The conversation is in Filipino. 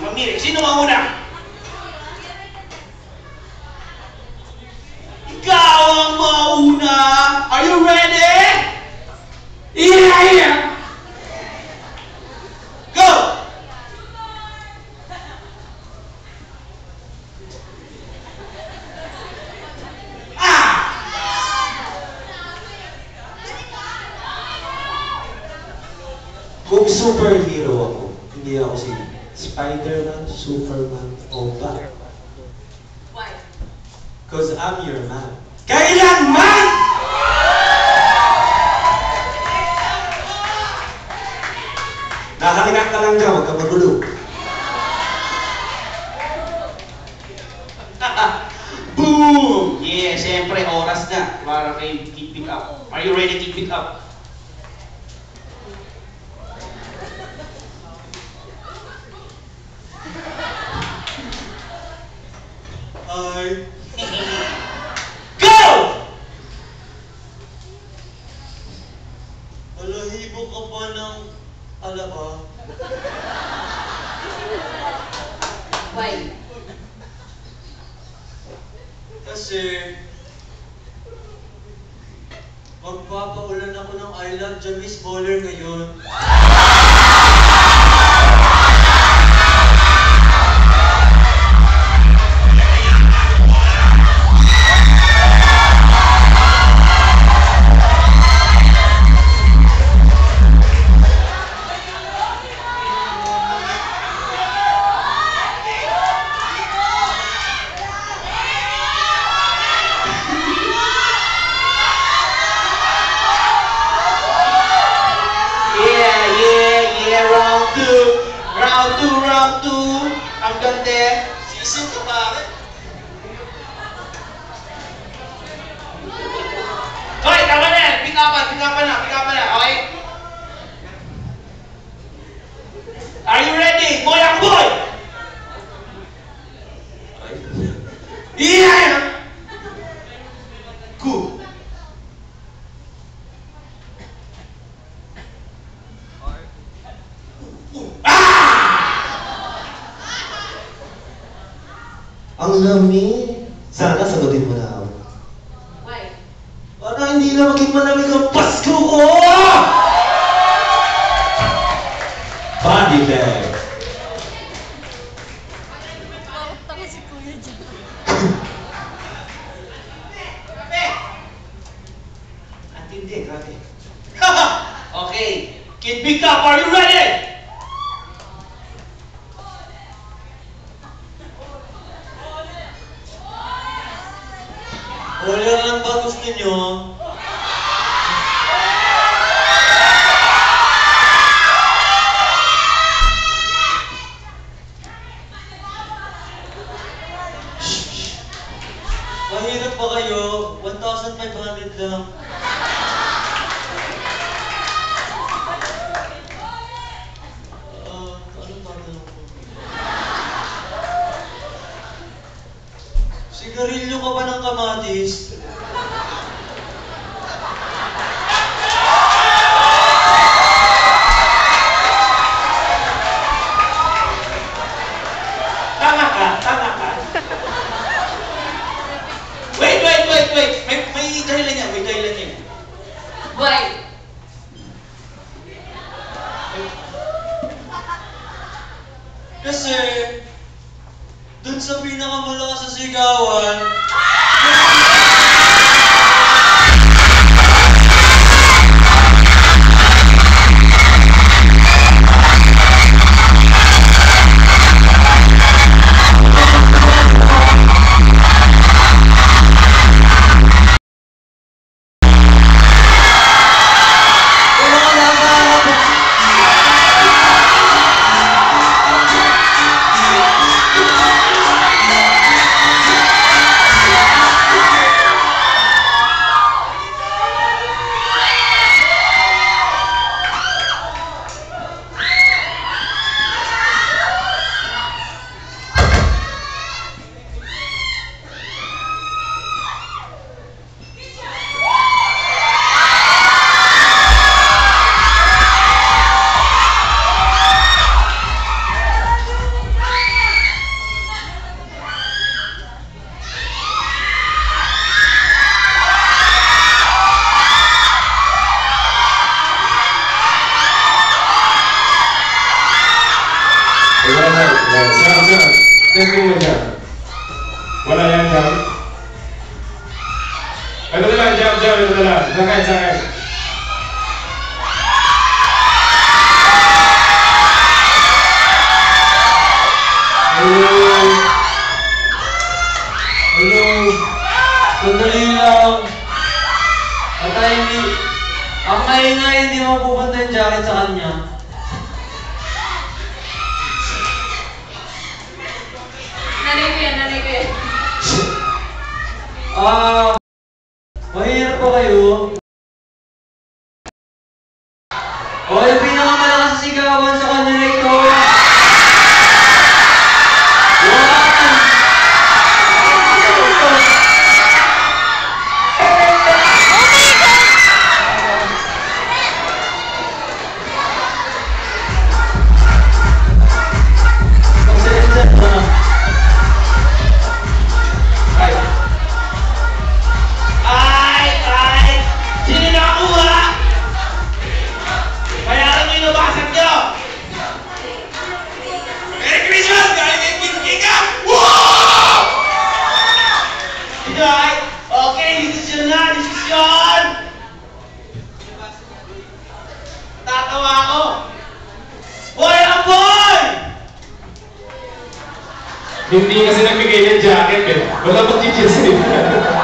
Mamili. Sino mauna? Ikaw ang mauna! Are you ready? Yeah! Go! Kung superhero ako, hindi ako si Spider-Man, Superman, o Batman. Why? Cause I'm your man. Kailanman! Nahalikan ka lang dyan, huwag ka magulo. Boom! Yeah, siyempre, oras na para kay keep it up. Are you ready to keep it up? Ay. Go! Balahibo ka ba ng alaba? Why? Kasi magpapaulan ako ng I Love Jamis Baller ngayon. Round 2. Ang ganda. Sisip ka pare. Hoy, tama na yan. Pick up na. Okay? Are you ready? Boy ang boy! Yeah! Go! Ang lamig. Sana sagutin mo na ako. Why? Para hindi na maging malamig ang Pasko ko! Body bag. Taka si Kuya dyan. Grabe! Antindi, grabe. Okay. Kid Big Up, are you ready? Wala lang ba gusto nyo? Mahirap ba kayo? 1,500 lang. Anong tatanong ko? Sigarilyo ka ba ng kamatis? Tama ka. Wait. May dahilan yan. Why? Kasi, dun sa pinakamalakas sa sigawan, right. Yan, Jam. Testing mo, Jam. Wala yan, Jam. Ito na lang, Jam. Ito na lang. Sakay. Hello. Sandali lang. Ang maingay, hindi mo pupunta yung jacket sa kanya. Nanay ko yan. Mahirap pa kayo. Yung pinakamalakas na sigawan sa kanya na ito. Sino nakakuha? Bayaran mo yung nabasag nyo! Merry Christmas! Galing may pinsking ka! Wow! Inay! Okay, desisyon na! Desisyon! Tatawa ako! Boy ang boy! Hindi kasi nagbigay ng jacket eh. Wala pang teachers eh.